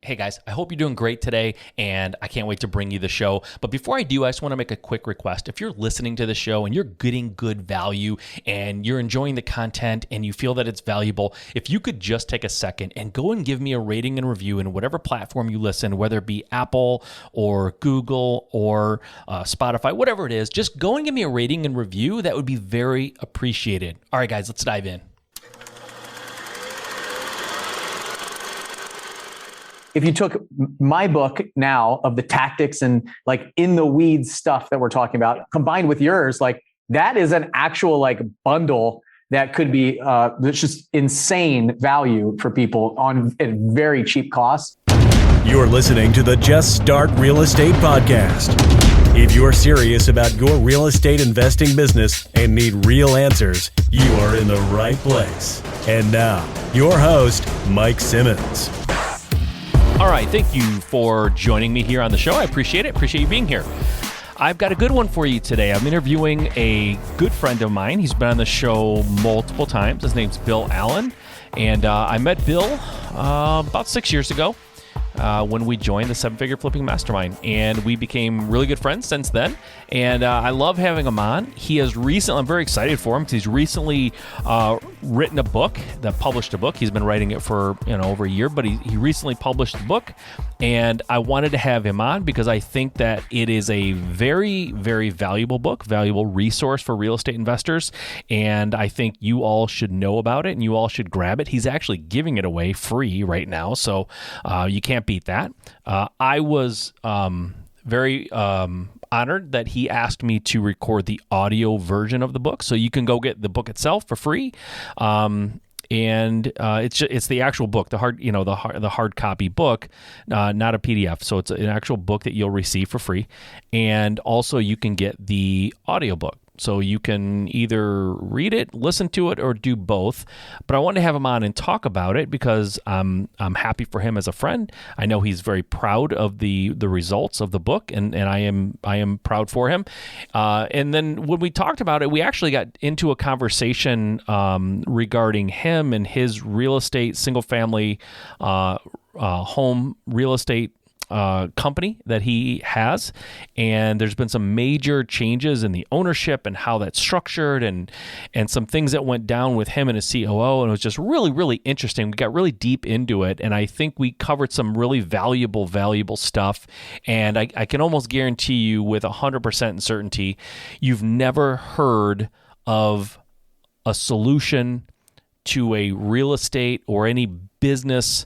Hey guys, I hope you're doing great today, and I can't wait to bring you the show. But before I do, I just want to make a quick request. If you're listening to the show and you're getting good value and you're enjoying the content and you feel that it's valuable, if you could just take a second and go and give me a rating and review in whatever platform you listen, whether it be Apple or Google or Spotify, whatever it is, just go and give me a rating and review. That would be very appreciated. All right, guys, let's dive in. If you took my book now of the tactics and like in the weeds stuff that we're talking about, combined with yours, like that is an actual like bundle that could be that's just insane value for people on at very cheap costs. You're listening to the Just Start Real Estate Podcast. If you're serious about your real estate investing business and need real answers, you are in the right place. And now, your host, Mike Simmons. All right, thank you for joining me here on the show. I appreciate it. Appreciate you being here. I've got a good one for you today. I'm interviewing a good friend of mine. He's been on the show multiple times. His name's Bill Allen. And I met Bill about 6 years ago when we joined the Figure Flipping Mastermind. And we became really good friends since then. And I love having him on. He has recently, I'm very excited for him because he's recently written a book, published a book. He's been writing it for over a year, but he recently published the book. And I wanted to have him on because I think that it is a very, very valuable book, valuable resource for real estate investors. And I think you all should know about it and you all should grab it. He's actually giving it away free right now. So you can't beat that. I was very honored that he asked me to record the audio version of the book. So you can go get the book itself for free. And it's the actual book, the hard copy book, not a PDF. So it's an actual book that you'll receive for free. And also you can get the audio book. So you can either read it, listen to it, or do both. But I wanted to have him on and talk about it because I'm happy for him as a friend. I know he's very proud of the results of the book, and I am proud for him. And then when we talked about it, we actually got into a conversation regarding him and his real estate, single family home real estate company that he has, and there's been some major changes in the ownership and how that's structured, and some things that went down with him and his COO, and it was just really, really interesting. We got really deep into it, and I think we covered some really valuable stuff, and I can almost guarantee you with 100% certainty, you've never heard of a solution to a real estate or any business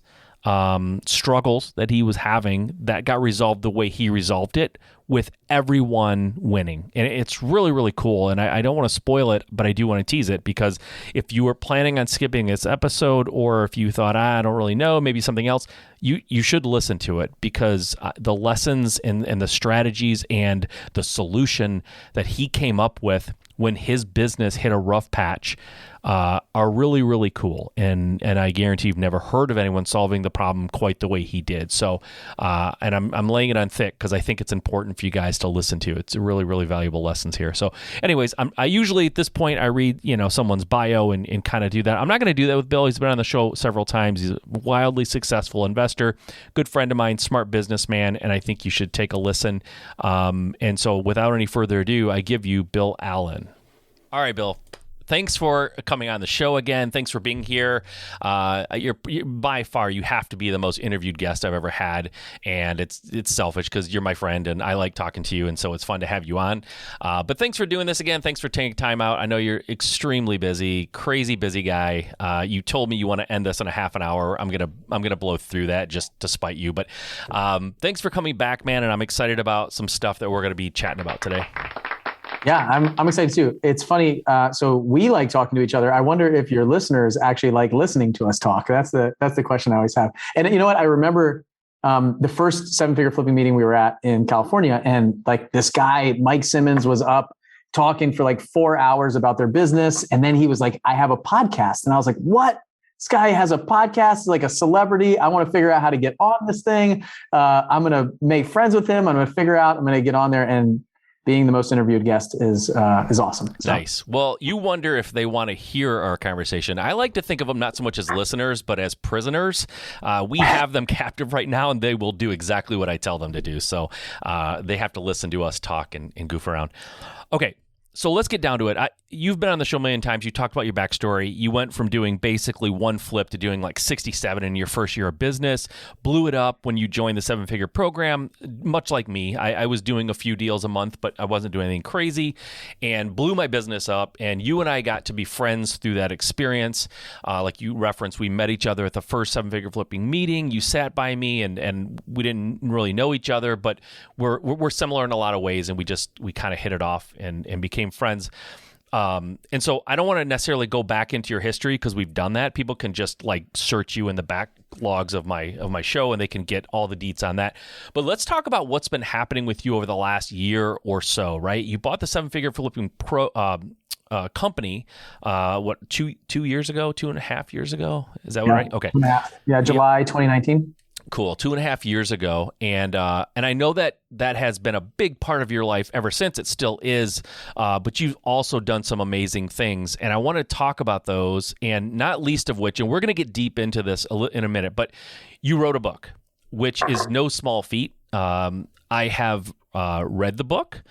struggles that he was having that got resolved the way he resolved it, with everyone winning. And it's really, really cool. And I don't want to spoil it, but I do want to tease it, because if you were planning on skipping this episode, or if you thought, I don't really know, maybe something else, you should listen to it, because the lessons and the strategies and the solution that he came up with when his business hit a rough patch are really, really cool. And I guarantee you've never heard of anyone solving the problem quite the way he did. So, and I'm laying it on thick because I think it's important for you guys to listen to. It's really, really valuable lessons here. So anyways, I usually at this point, I read, someone's bio and kind of do that. I'm not going to do that with Bill. He's been on the show several times. He's a wildly successful investor, good friend of mine, smart businessman, and I think you should take a listen. And so without any further ado, I give you Bill Allen. All right, Bill. Thanks for coming on the show again. Thanks for being here. You're by far, you have to be the most interviewed guest I've ever had, and it's selfish because you're my friend and I like talking to you, and so it's fun to have you on. But thanks for doing this again. Thanks for taking time out. I know you're extremely busy, crazy busy guy. You told me you want to end this in a half an hour. I'm gonna blow through that just to spite you. But thanks for coming back, man, and I'm excited about some stuff that we're gonna be chatting about today. Yeah, I'm excited too. It's funny. So we like talking to each other. I wonder if your listeners actually like listening to us talk. That's the question I always have. And you know what? I remember the first 7-figure flipping meeting we were at in California, and like this guy, Mike Simmons, was up talking for like 4 hours about their business. And then he was like, I have a podcast. And I was like, what? This guy has a podcast, like a celebrity. I want to figure out how to get on this thing. I'm going to make friends with him. I'm going to get on there. And being the most interviewed guest is awesome. So. Nice. Well, you wonder if they want to hear our conversation. I like to think of them not so much as listeners, but as prisoners. We have them captive right now, and they will do exactly what I tell them to do. So they have to listen to us talk and goof around. Okay. So let's get down to it. You've been on the show a million times. You talked about your backstory. You went from doing basically one flip to doing like 67 in your first year of business, blew it up when you joined the 7-figure program, much like me. I was doing a few deals a month, but I wasn't doing anything crazy, and blew my business up. And you and I got to be friends through that experience. Like you referenced, we met each other at the first 7-figure flipping meeting. You sat by me, and we didn't really know each other, but we're similar in a lot of ways, and we kind of hit it off and became friends. And so I don't want to necessarily go back into your history because we've done that. People can just like search you in the backlogs of my show, and they can get all the deets on that. But let's talk about what's been happening with you over the last year or so, right? You bought the 7-figure flipping company, 2 years ago, 2.5 years ago? Is that right? Okay. Yeah, July 2019. Cool. 2.5 years ago. And I know that has been a big part of your life ever since. It still is. But you've also done some amazing things. And I want to talk about those, and not least of which, and we're going to get deep into this in a minute, but you wrote a book, which is no small feat. I have read the book.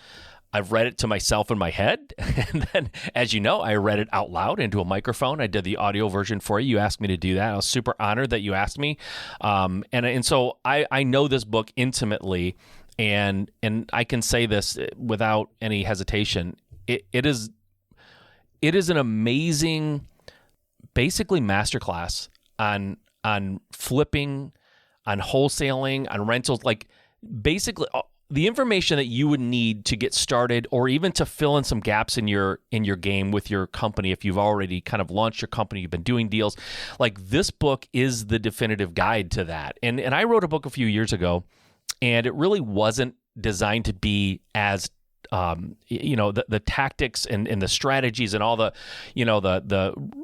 I've read it to myself in my head. And then, as you know, I read it out loud into a microphone. I did the audio version for you. You asked me to do that. I was super honored that you asked me. And so I know this book intimately, and I can say this without any hesitation. It is an amazing, basically masterclass on flipping, on wholesaling, on rentals, like basically the information that you would need to get started, or even to fill in some gaps in your game with your company. If you've already kind of launched your company, you've been doing deals, like this book is the definitive guide to that. And I wrote a book a few years ago, and it really wasn't designed to be as the tactics and the strategies and all the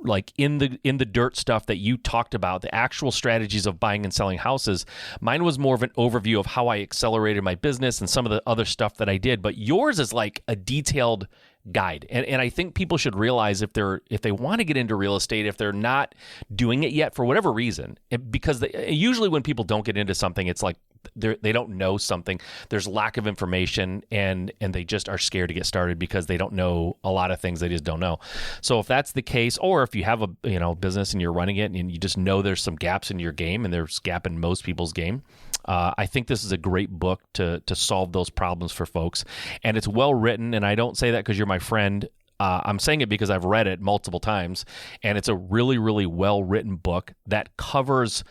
like in the dirt stuff that you talked about, the actual strategies of buying and selling houses. Mine was more of an overview of how I accelerated my business and some of the other stuff that I did. But yours is like a detailed guide. And I think people should realize if they want to get into real estate, if they're not doing it yet for whatever reason, because usually when people don't get into something, it's like they don't know something. There's lack of information, and they just are scared to get started because they don't know a lot of things they just don't know. So if that's the case, or if you have a business and you're running it and you just know there's some gaps in your game, and there's gap in most people's game, I think this is a great book to solve those problems for folks. And it's well written, and I don't say that because you're my friend. I'm saying it because I've read it multiple times, and it's a really, really well written book that covers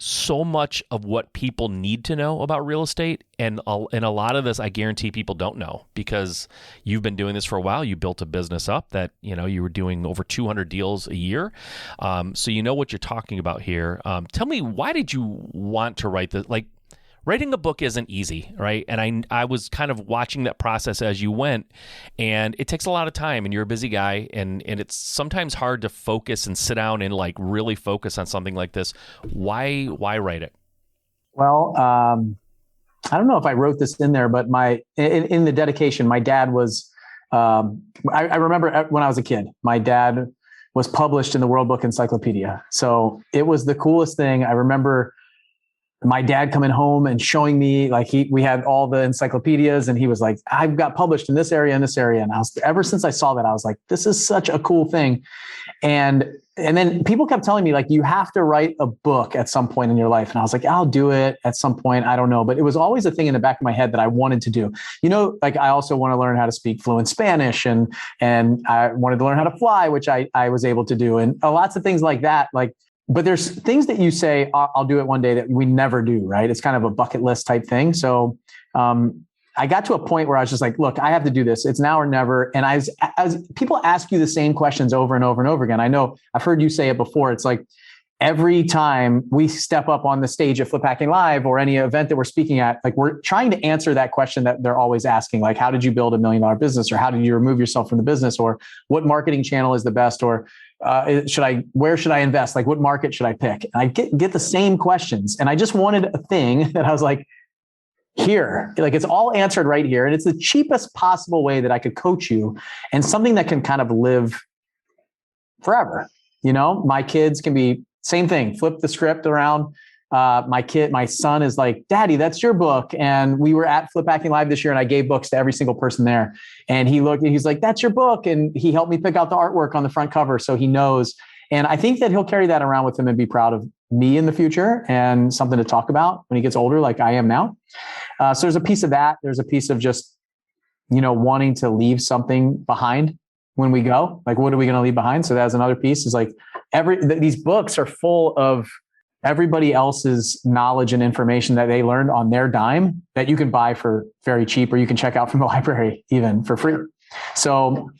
so much of what people need to know about real estate. And a lot of this, I guarantee people don't know, because you've been doing this for a while. You built a business up that, you were doing over 200 deals a year. So you know what you're talking about here. Tell me, why did you want to write this? Like, writing a book isn't easy, right? And I was kind of watching that process as you went, and it takes a lot of time, and you're a busy guy, and it's sometimes hard to focus and sit down and like really focus on something like this. Why write it? Well, I don't know if I wrote this in there, but in the dedication, my dad was, I remember when I was a kid, my dad was published in the World Book Encyclopedia. So it was the coolest thing. I remember my dad coming home and showing me, like, we had all the encyclopedias, and he was like, I've got published in this area and this area. And ever since I saw that, I was like, this is such a cool thing. And then people kept telling me, like, you have to write a book at some point in your life. And I was like, I'll do it at some point. I don't know. But it was always a thing in the back of my head that I wanted to do. Like, I also want to learn how to speak fluent Spanish, and I wanted to learn how to fly, which I was able to do. And lots of things like that. But there's things that you say, I'll do it one day, that we never do, right? It's kind of a bucket list type thing. So I got to a point where I was just like, look, I have to do this. It's now or never. And as people ask you the same questions over and over and over again, I know I've heard you say it before. It's like every time we step up on the stage at Flip Hacking Live or any event that we're speaking at, like, we're trying to answer that question that they're always asking, like, how did you build $1 million business? Or how did you remove yourself from the business? Or what marketing channel is the best? Or where should I invest? Like, what market should I pick? And I get the same questions. And I just wanted a thing that I was like, here. Like it's all answered right here. And it's the cheapest possible way that I could coach you, and something that can kind of live forever. My kids can be same thing, flip the script around. My son is like, Daddy, that's your book. And we were at Flip Hacking Live this year, and I gave books to every single person there. And he looked and he's like, that's your book. And he helped me pick out the artwork on the front cover, so he knows. And I think that he'll carry that around with him and be proud of me in the future, and something to talk about when he gets older, like I am now. So there's a piece of that. There's a piece of just, wanting to leave something behind when we go. Like, what are we going to leave behind? So that's another piece, is like these books are full of everybody else's knowledge and information that they learned on their dime that you can buy for very cheap, or you can check out from the library even for free. So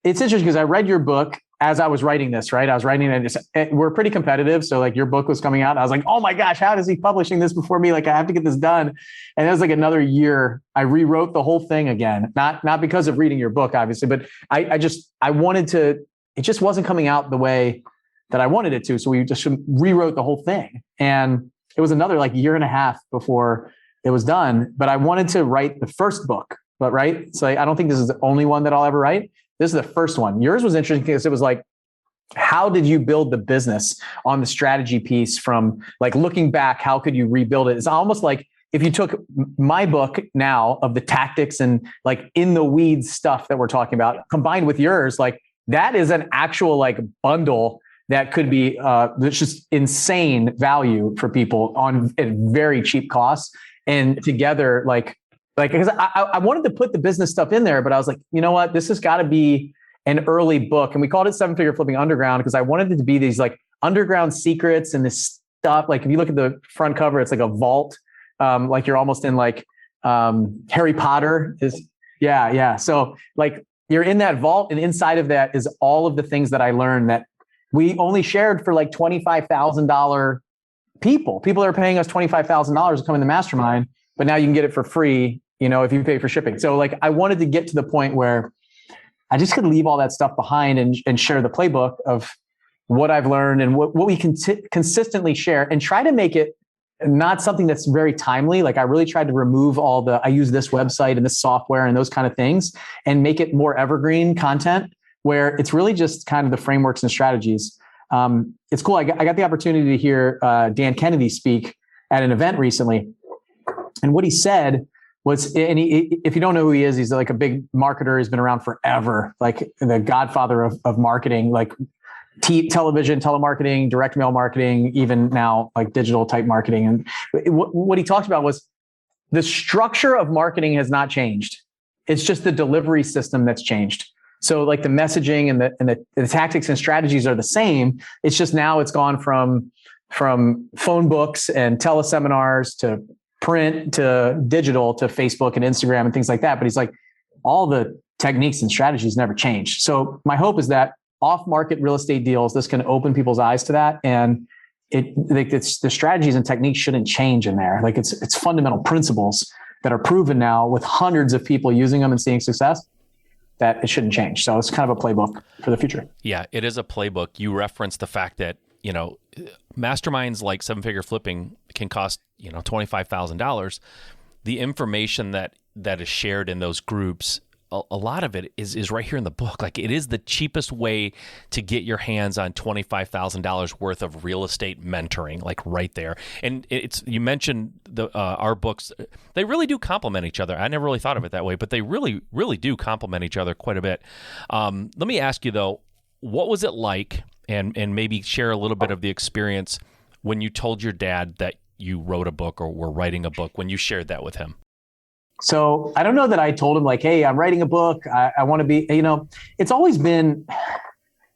it's interesting because I read your book as I was writing this, right? I was writing it. We're pretty competitive. So like your book was coming out, and I was like, oh my gosh, how is he publishing this before me? Like I have to get this done. And it was like another year. I rewrote the whole thing again, not because of reading your book, obviously, but I wanted to, it just wasn't coming out the way that I wanted it to. So we just rewrote the whole thing. And it was another like year and a half before it was done. But I wanted to write the first book, but right. So I don't think this is the only one that I'll ever write. This is the first one. Yours was interesting because it was like, how did you build the business on the strategy piece from like looking back? How could you rebuild it? It's almost like if you took my book now of the tactics and like in the weeds stuff that we're talking about, combined with yours, like that is an actual like bundle that could be there's just insane value for people on at very cheap costs. And together, like because I wanted to put the business stuff in there, but I was like, you know what, this has got to be an early book. And we called it 7-Figure Flipping Underground because I wanted it to be these like underground secrets and this stuff. Like if you look at the front cover, it's like a vault, like you're almost in like Harry Potter is. Yeah. So like you're in that vault, and inside of that is all of the things that I learned that we only shared for like $25,000 people. People are paying us $25,000 to come in the mastermind, but now you can get it for free, if you pay for shipping. So like, I wanted to get to the point where I just could leave all that stuff behind and share the playbook of what I've learned and what we can consistently share, and try to make it not something that's very timely. Like I really tried to remove I use this website and this software and those kind of things, and make it more evergreen content where it's really just kind of the frameworks and strategies. It's cool. I got the opportunity to hear Dan Kennedy speak at an event recently. And what he said was, and if you don't know who he is, he's like a big marketer. He's been around forever, like the godfather of marketing, like television, telemarketing, direct mail marketing, even now like digital type marketing. And what he talked about was the structure of marketing has not changed. It's just the delivery system that's changed. So like the messaging and the tactics and strategies are the same. It's just now it's gone from phone books and teleseminars to print to digital to Facebook and Instagram and things like that. But he's like, all the techniques and strategies never changed. So my hope is that off-market real estate deals, this can open people's eyes to that. And it's the strategies and techniques shouldn't change in there. Like it's fundamental principles that are proven now with hundreds of people using them and seeing success, that it shouldn't change. So it's kind of a playbook for the future. Yeah, it is a playbook. You referenced the fact that, masterminds like 7-Figure Flipping can cost, $25,000. The information that is shared in those groups, a lot of it is right here in the book. Like it is the cheapest way to get your hands on $25,000 worth of real estate mentoring, like right there. And you mentioned our books, they really do complement each other. I never really thought of it that way, but they really, really do complement each other quite a bit. Let me ask you though, what was it like, and maybe share a little bit of the experience when you told your dad that you wrote a book or were writing a book, when you shared that with him? So I don't know that I told him like, hey, I'm writing a book. I want to be, it's always been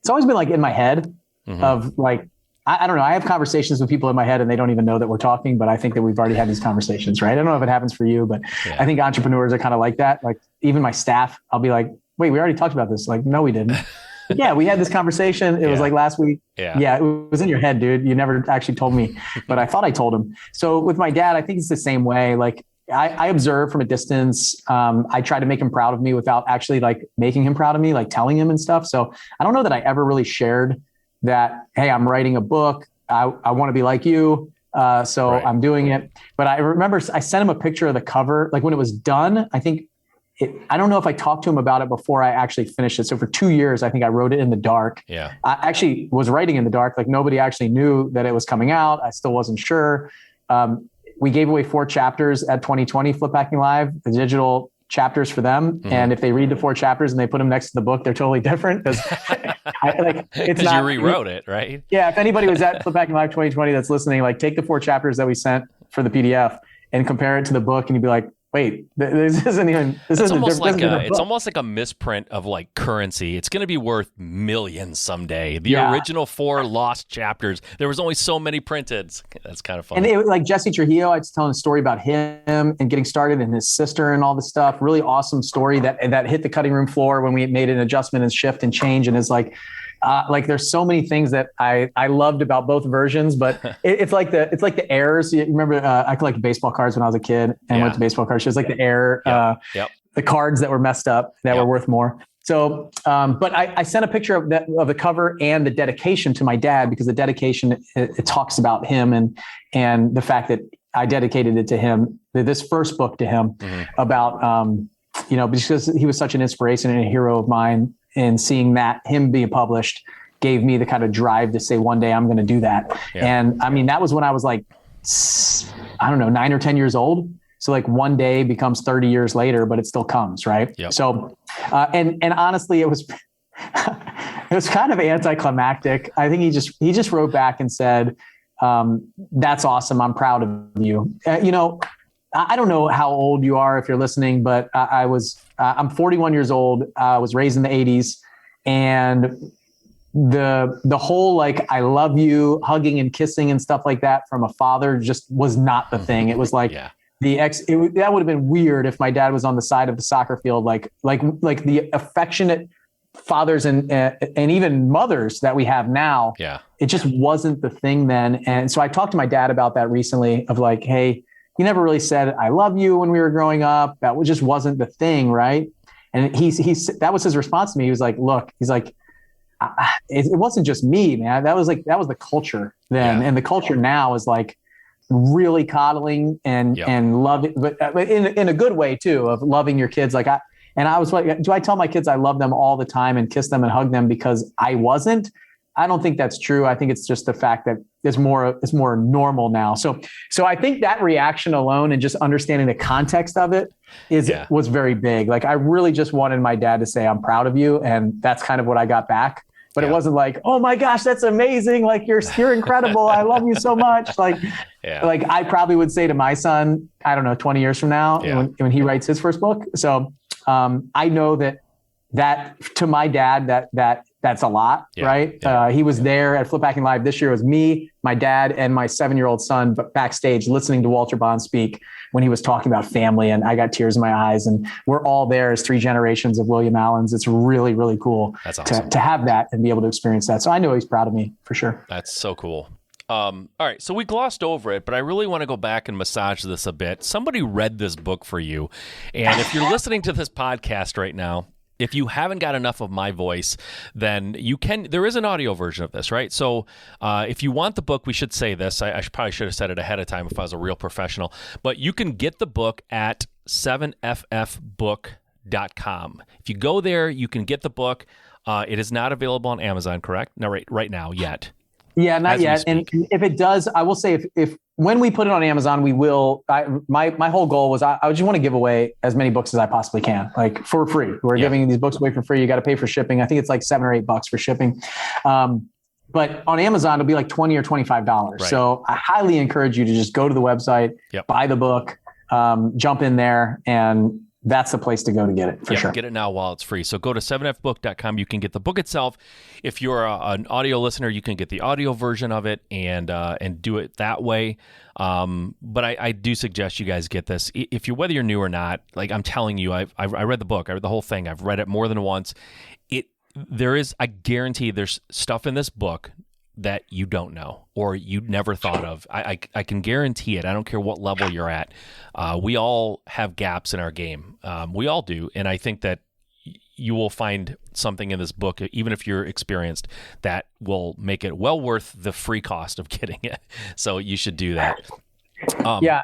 like in my head of like, I don't know. I have conversations with people in my head and they don't even know that we're talking, but I think that we've already had these conversations, right? I don't know if it happens for you, but yeah. I think entrepreneurs are kind of like that. Like even my staff, I'll be like, wait, we already talked about this. Like, no, we didn't. Yeah, we had this conversation. It was like last week. Yeah, it was in your head, dude. You never actually told me, but I thought I told him. So with my dad, I think it's the same way. Like I observe from a distance. I try to make him proud of me without actually like making him proud of me, like telling him and stuff. So I don't know that I ever really shared that, hey, I'm writing a book. I want to be like you. So Right. I'm doing it. But I remember I sent him a picture of the cover. Like when it was done, I don't know if I talked to him about it before I actually finished it. So for 2 years, I think I wrote it in the dark. Yeah. I actually was writing in the dark. Like nobody actually knew that it was coming out. I still wasn't sure. We gave away 4 chapters at 2020 Flip Hacking Live, the digital chapters for them. Mm-hmm. And if they read the 4 chapters and they put them next to the book, they're totally different because it's not. You rewrote it, right? Yeah. If anybody was at Flip Hacking Live 2020 that's listening, like take the 4 chapters that we sent for the PDF and compare it to the book, and you'd be like, wait, this isn't even. This it's isn't almost like it's almost like a misprint of like currency. It's going to be worth millions someday. The original 4 lost chapters. There was only so many printed. That's kind of fun. And it was like Jesse Trujillo. I was telling a story about him and getting started, and his sister, and all this stuff. Really awesome story that hit the cutting room floor when we made an adjustment and shift and change. And is like there's so many things that I loved about both versions, but it's like the errors. You remember, I collected baseball cards when I was a kid and went to baseball card shows. Like the error, the cards that were messed up that were worth more. So, but I sent a picture of the cover and the dedication to my dad, because the dedication it talks about him and the fact that I dedicated it to him, this first book to him, about because he was such an inspiration and a hero of mine. And seeing that him being published gave me the kind of drive to say one day I'm going to do that. Yeah. And I mean, that was when I was like, I don't know, 9 or 10 years old. So like one day becomes 30 years later, but it still comes. Right. Yep. So, and honestly, it was kind of anticlimactic. I think he just wrote back and said, that's awesome. I'm proud of you. I don't know how old you are if you're listening, but I'm 41 years old. I was raised in the 80s, and the whole like I love you, hugging and kissing and stuff like that from a father just was not the thing. It was like that would have been weird if my dad was on the side of the soccer field, like the affectionate fathers and even mothers that we have now. Yeah, it just wasn't the thing then. And so I talked to my dad about that recently, of like, hey, he never really said, I love you when we were growing up. That just wasn't the thing. Right. And that was his response to me. He was like, look, he's like, it wasn't just me, man. That was the culture then. Yeah. And the culture now is like really coddling and loving, but in a good way too, of loving your kids. I was like, do I tell my kids I love them all the time and kiss them and hug them because I wasn't? I don't think that's true. I think it's just the fact that it's more normal now. So I think that reaction alone and just understanding the context of it was very big. Like I really just wanted my dad to say, I'm proud of you. And that's kind of what I got back. But it wasn't like, oh my gosh, that's amazing. Like you're incredible. I love you so much. Like I probably would say to my son, I don't know, 20 years from now when he writes his first book. So I know that to my dad, that's a lot, right? Yeah. He was there at Flip Hacking Live this year. It was me, my dad, and my 7-year-old son backstage listening to Walter Bond speak when he was talking about family, and I got tears in my eyes. And we're all there as 3 generations of William Allens. It's really, really cool. That's awesome. to have that and be able to experience that. So I know he's proud of me for sure. That's so cool. All right, so we glossed over it, but I really want to go back and massage this a bit. Somebody read this book for you, and if you're listening to this podcast right now, if you haven't got enough of my voice, then there is an audio version of this, right? So if you want the book, we should say this. I probably should have said it ahead of time if I was a real professional. But you can get the book at 7ffbook.com. If you go there, you can get the book. It is not available on Amazon, correct? No, right now yet. Yeah, not yet. And if it does, I will say if when we put it on Amazon, we will. My whole goal was I just want to give away as many books as I possibly can, like for free. We're giving these books away for free. You got to pay for shipping. I think it's like $7 or $8 for shipping. But on Amazon, it'll be like $20 or $25. Right. So I highly encourage you to just go to the website, buy the book, jump in there, and that's the place to go to get it for sure. Get it now while it's free. So go to 7fbook.com. You can get the book itself. If you're an audio listener, you can get the audio version of it and do it that way. But I do suggest you guys get this. Whether you're new or not, like I'm telling you, I read the book. I read the whole thing. I've read it more than once. I guarantee there's stuff in this book that you don't know or you never thought of. I can guarantee it. I don't care what level you're at. We all have gaps in our game. We all do. And I think that you will find something in this book, even if you're experienced, that will make it well worth the free cost of getting it. So you should do that. Yeah,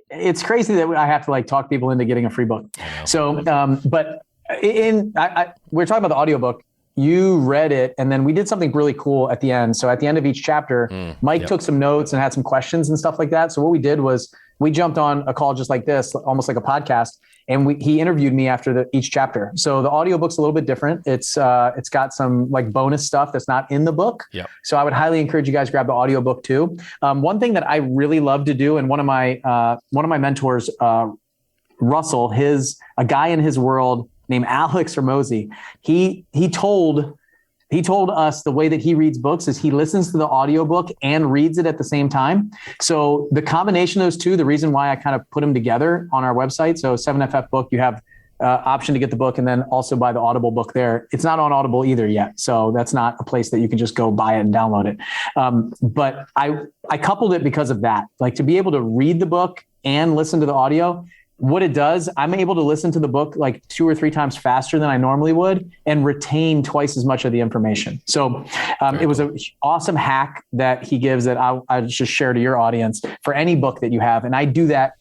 it's crazy that I have to like talk people into getting a free book. So, but we're talking about the audiobook. You read it, and then we did something really cool at the end. So at the end of each chapter, Mike took some notes and had some questions and stuff like that. So what we did was we jumped on a call just like this, almost like a podcast, and he interviewed me after each chapter. So the audiobook's a little bit different. It's got some like bonus stuff that's not in the book. Yep. So I would highly encourage you guys to grab the audiobook too. One thing that I really love to do, and one of my mentors, Russell, a guy in his world named Alex Hormozi, he told us the way that he reads books is he listens to the audiobook and reads it at the same time. So the combination of those two, the reason why I kind of put them together on our website. So 7FF book, you have option to get the book and then also buy the Audible book there. It's not on Audible either yet. So that's not a place that you can just go buy it and download it. But I coupled it because of that, like to be able to read the book and listen to the audio. What it does, I'm able to listen to the book like 2 or 3 times faster than I normally would and retain twice as much of the information. So it was an awesome hack that he gives that I just share to your audience for any book that you have. And I do that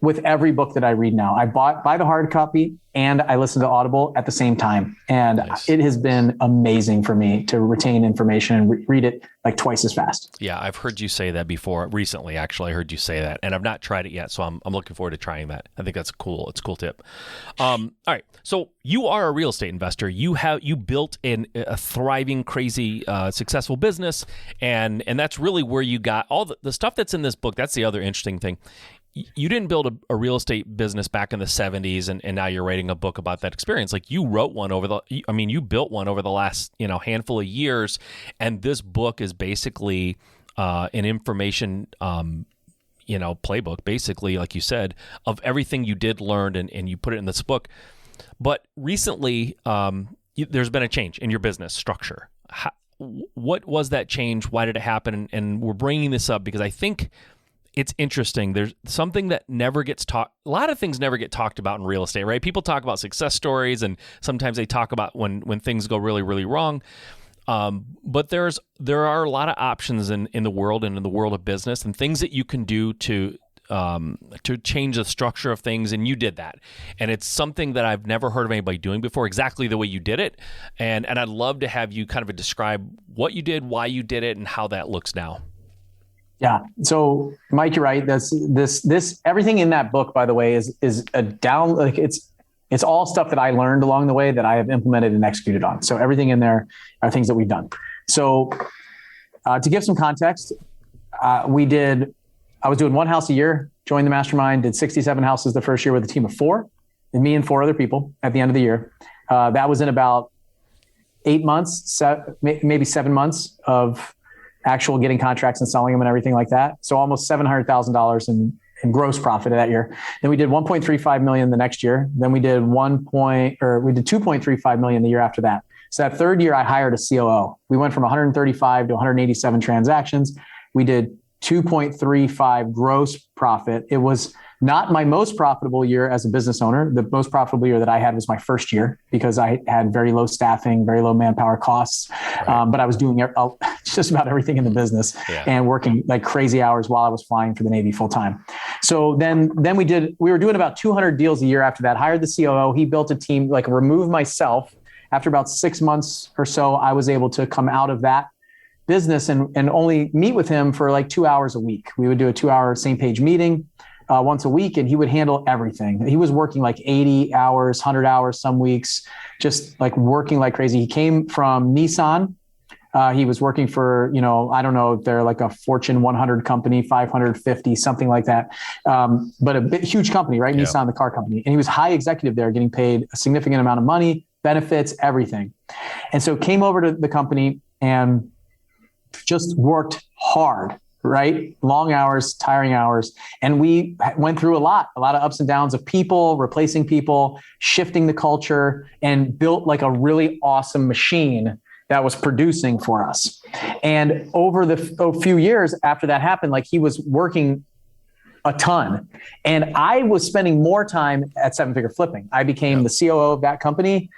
with every book that I read now. I buy the hard copy and I listen to Audible at the same time. And It has been amazing for me to retain information and read it like twice as fast. Yeah, I've heard you say that before. Recently, actually, I heard you say that, and I've not tried it yet. So I'm looking forward to trying that. I think that's cool. It's a cool tip. All right. So you are a real estate investor. You built a thriving, crazy, successful business, and that's really where you got all the stuff that's in this book. That's the other interesting thing. You didn't build a real estate business back in the 70s and now you're writing a book about that experience. Like you built one over the last, handful of years. And this book is basically an information, playbook, basically, like you said, of everything you did learn and you put it in this book. But recently, there's been a change in your business structure. What was that change? Why did it happen? And we're bringing this up because I think it's interesting. There's something that never gets talked. A lot of things never get talked about in real estate, right? People talk about success stories, and sometimes they talk about when things go really, really wrong. But there are a lot of options in the world and in the world of business, and things that you can do to change the structure of things, and you did that. And it's something that I've never heard of anybody doing before, exactly the way you did it. And I'd love to have you kind of describe what you did, why you did it, and how that looks now. Yeah. So Mike, you're right. This everything in that book, by the way, is a down, like it's all stuff that I learned along the way that I have implemented and executed on. So everything in there are things that we've done. So to give some context, I was doing 1 house a year, joined the mastermind, did 67 houses the first year with a team of 4, and me and 4 other people at the end of the year. That was in about 8 months, maybe 7 months of actual getting contracts and selling them and everything like that. So almost $700,000 in gross profit that year. Then we did 1.35 million the next year. Then we did 2.35 million the year after that. So that third year I hired a COO. We went from 135 to 187 transactions. We did 2.35 gross profit. It was not my most profitable year as a business owner. The most profitable year that I had was my first year because I had very low staffing, very low manpower costs. Right. But I was doing just about everything in the business and working like crazy hours while I was flying for the Navy full time. So then we were doing about 200 deals a year after that, hired the COO. He built a team, like removed myself. After about 6 months or so, I was able to come out of that business and only meet with him for like 2 hours a week. We would do a 2-hour same page meeting once a week, and he would handle everything. He was working like 80 hours, 100 hours some weeks, just like working like crazy. He came from Nissan. He was working for, I don't know, they're like a Fortune 100 company, 550, something like that. But a huge company, right? Yeah. Nissan, the car company. And he was high executive there, getting paid a significant amount of money, benefits, everything. And so came over to the company and just worked hard, right? Long hours, tiring hours. And we went through a lot of ups and downs of people, replacing people, shifting the culture, and built like a really awesome machine that was producing for us. And over a few years after that happened, like he was working a ton. And I was spending more time at 7 Figure Flipping. I became the COO of that company.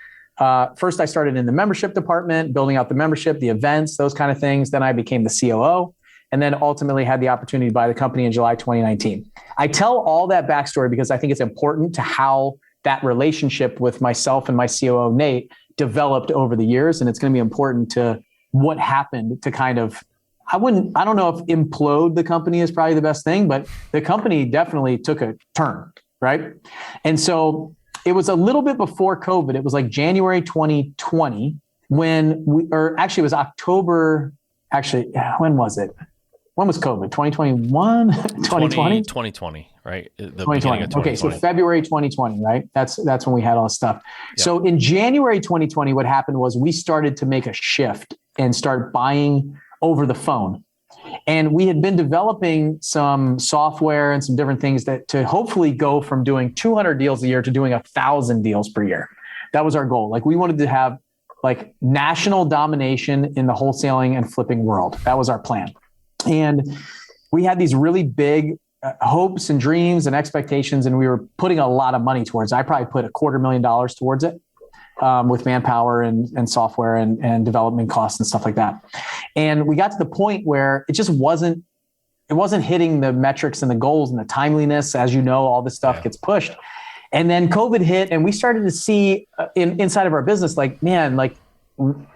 first I started in the membership department, building out the membership, the events, those kind of things. Then I became the COO, and then ultimately had the opportunity to buy the company in July 2019. I tell all that backstory because I think it's important to how that relationship with myself and my COO, Nate, developed over the years. And it's going to be important to what happened to kind of, I don't know if implode the company is probably the best thing, but the company definitely took a turn, right? And so it was a little bit before COVID. It was like January 2020 when it was October. Actually, when was it? When was COVID? 2021? 2020? 2020, right? The 2020. Beginning of 2020. Okay, so February 2020, right? That's when we had all this stuff. Yep. So in January 2020, what happened was we started to make a shift and start buying over the phone. And we had been developing some software and some different things that to hopefully go from doing 200 deals a year to doing 1,000 deals per year. That was our goal. Like we wanted to have like national domination in the wholesaling and flipping world. That was our plan. And we had these really big hopes and dreams and expectations, and we were putting a lot of money towards it. I probably put $250,000 towards it with manpower and software and development costs and stuff like that. And we got to the point where it just wasn't hitting the metrics and the goals and the timeliness. As you know, all this stuff gets pushed. And then COVID hit, and we started to see inside of our business, like, man, like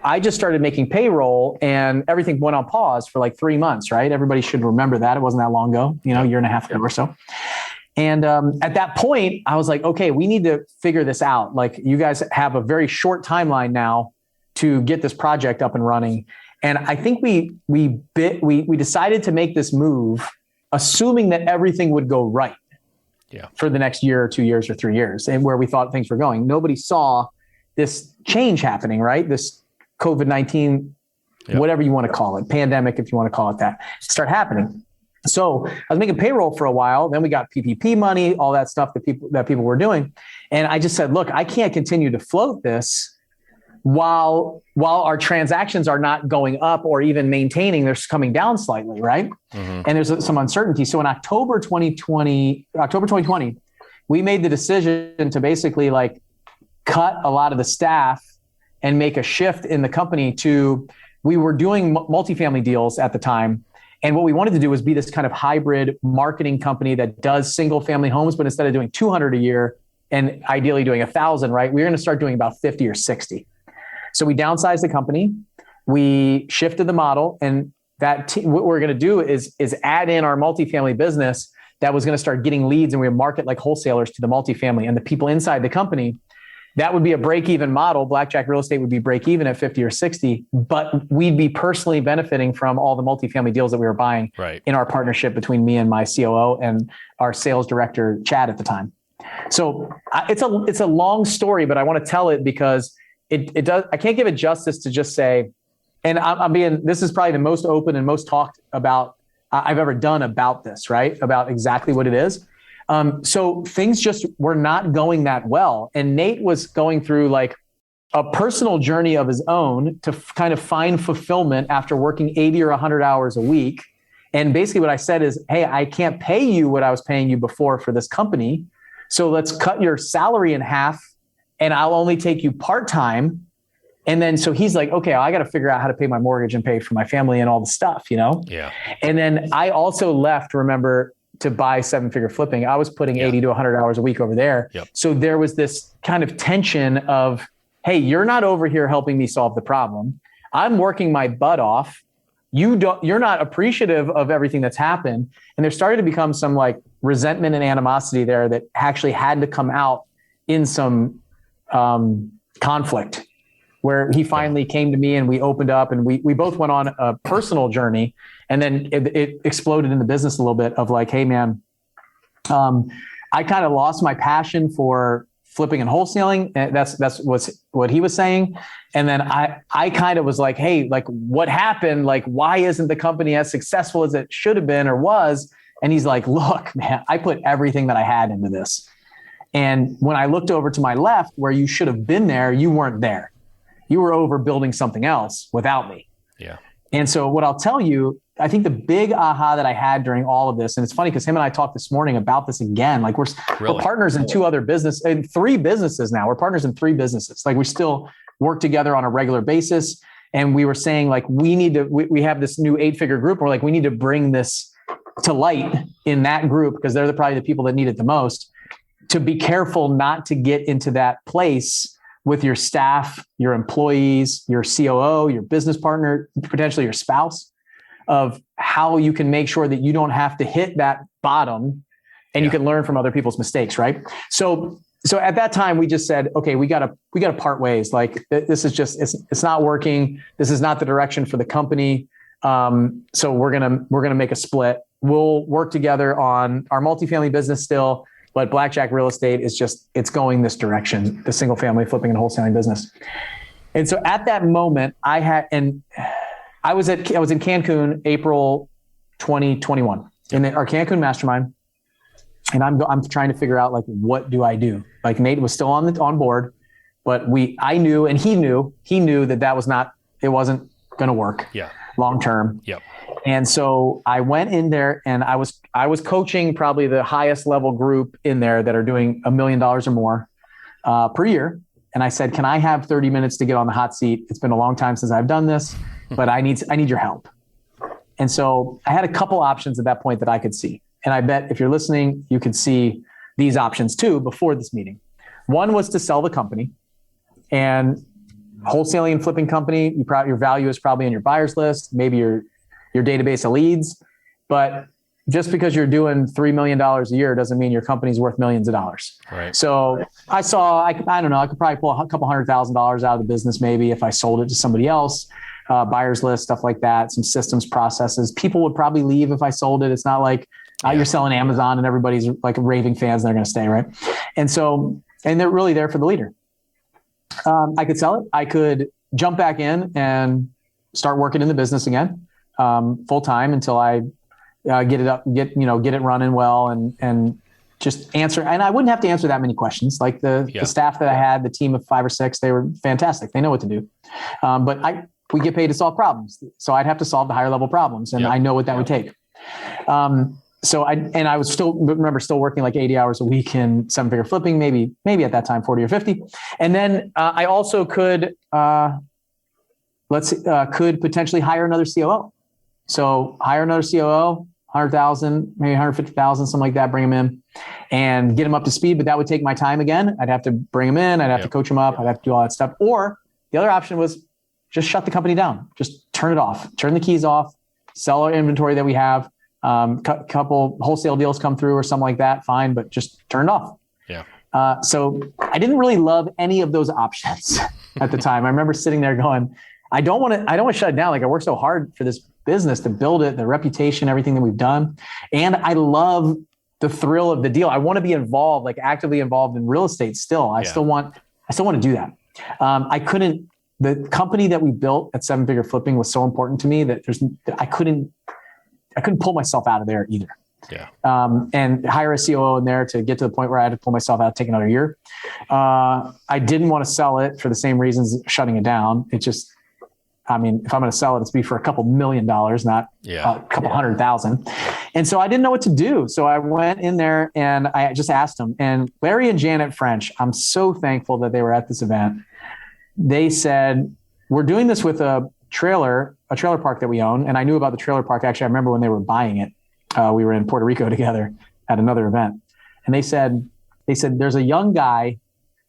I just started making payroll and everything went on pause for like 3 months, right? Everybody should remember that. It wasn't that long ago, a year and a half ago or so. And at that point, I was like, okay, we need to figure this out. Like you guys have a very short timeline now to get this project up and running. And I think we decided to make this move, assuming that everything would go right for the next year or 2 years or 3 years, and where we thought things were going. Nobody saw this change happening, right? This COVID-19, whatever you want to call it, pandemic, if you want to call it that, start happening. So I was making payroll for a while. Then we got PPP money, all that stuff that people were doing. And I just said, look, I can't continue to float this while our transactions are not going up or even maintaining, they're coming down slightly, right? Mm-hmm. And there's some uncertainty. So in October 2020, we made the decision to basically like cut a lot of the staff and make a shift in the company we were doing multifamily deals at the time. And what we wanted to do was be this kind of hybrid marketing company that does single family homes, but instead of doing 200 a year and ideally doing 1,000, right? We're going to start doing about 50 or 60. So we downsized the company, we shifted the model, and what we're going to do is add in our multifamily business that was going to start getting leads, and we would market like wholesalers to the multifamily, and the people inside the company. That would be a break-even model. Blackjack Real Estate would be break-even at 50 or 60, but we'd be personally benefiting from all the multifamily deals that we were buying in our partnership between me and my COO and our sales director, Chad, at the time. So it's a long story, but I want to tell it because it does. I can't give it justice to just say, and this is probably the most open and most talked about I've ever done about this, right? About exactly what it is. So things just were not going that well. And Nate was going through like a personal journey of his own to kind of find fulfillment after working 80 or 100 hours a week. And basically what I said is, hey, I can't pay you what I was paying you before for this company. So let's cut your salary in half and I'll only take you part-time. And then, so he's like, okay, I got to figure out how to pay my mortgage and pay for my family and all the stuff, Yeah. And then I also left, remember, to buy 7-figure flipping. I was putting 80 to 100 hours a week over there. Yep. So there was this kind of tension of, hey, you're not over here helping me solve the problem. I'm working my butt off. You're not appreciative of everything that's happened. And there started to become some like resentment and animosity there that actually had to come out in some conflict, where he finally came to me and we opened up and we both went on a personal journey. And then it exploded in the business a little bit of like, hey man, I kind of lost my passion for flipping and wholesaling. And that's what he was saying. And then I kind of was like, hey, like what happened? Like, why isn't the company as successful as it should have been or was? And he's like, look, man, I put everything that I had into this. And when I looked over to my left, where you should have been there, you weren't there. You were over building something else without me. Yeah. And so what I'll tell you, I think the big aha that I had during all of this, and it's funny because him and I talked this morning about this again, like we're partners in three businesses now. We're partners in three businesses. Like we still work together on a regular basis. And we were saying like, we have this new 8-figure group. We're like, we need to bring this to light in that group because they're probably the people that need it the most, to be careful not to get into that place with your staff, your employees, your COO, your business partner, potentially your spouse, of how you can make sure that you don't have to hit that bottom and you can learn from other people's mistakes. Right. So at that time we just said, okay, we gotta part ways. Like this is just, it's not working. This is not the direction for the company. So we're going to make a split. We'll work together on our multifamily business still, but Blackjack Real Estate is just, it's going this direction, the single family flipping and wholesaling business. And so at that moment I was in Cancun, April 2021 in our Cancun mastermind. And I'm trying to figure out like, what do I do? Like Nate was still on board, but I knew, and he knew it wasn't going to work long-term. Yep. And so I went in there and I was coaching probably the highest level group in there that are doing $1 million or more per year. And I said, can I have 30 minutes to get on the hot seat? It's been a long time since I've done this, but I need your help. And so I had a couple options at that point that I could see. And I bet if you're listening, you could see these options too before this meeting. One was to sell the company, and wholesaling and flipping company, your value is probably on your buyer's list, maybe your database of leads. But just because you're doing $3 million a year doesn't mean your company's worth millions of dollars. Right. So I don't know, I could probably pull a couple $100,000 out of the business maybe if I sold it to somebody else. Buyer's list, stuff like that, some systems, processes. People would probably leave if I sold it. It's not like you're selling Amazon and everybody's like raving fans and they're going to stay, right? And they're really there for the leader. I could sell it. I could jump back in and start working in the business again, full time until I get it running well and just answer. And I wouldn't have to answer that many questions. Like the staff that I had, the team of 5 or 6, they were fantastic. They know what to do. But we get paid to solve problems. So I'd have to solve the higher level problems, and I know what that would take. So I was still working like 80 hours a week in 7-figure flipping, maybe at that time 40 or 50. And then I also could potentially hire another COO. So hire another COO, 100,000, maybe 150,000, something like that, bring him in and get him up to speed. But that would take my time again. I'd have to bring him in. I'd have to coach him up. I'd have to do all that stuff. Or the other option was just shut the company down. Just turn it off, turn the keys off, sell our inventory that we have. Couple wholesale deals come through or something like that. Fine, but just turn it off. Yeah. So I didn't really love any of those options at the time. I remember sitting there going, I don't want to shut it down. Like I worked so hard for this business to build it, the reputation, everything that we've done. And I love the thrill of the deal. I want to be involved, like actively involved in real estate still. I still want to do that. The company that we built at 7-figure flipping was so important to me that I couldn't pull myself out of there either. Yeah. And hire a COO in there to get to the point where I had to pull myself out, take another year. I didn't want to sell it for the same reasons shutting it down. It just, if I'm going to sell it, it's be for a couple $1 million, not a couple 100,000. And so I didn't know what to do. So I went in there and I just asked them. And Larry and Janet French, I'm so thankful that they were at this event. They said, we're doing this with a trailer park that we own. And I knew about the trailer park. Actually, I remember when they were buying it. We were in Puerto Rico together at another event. And they said, there's a young guy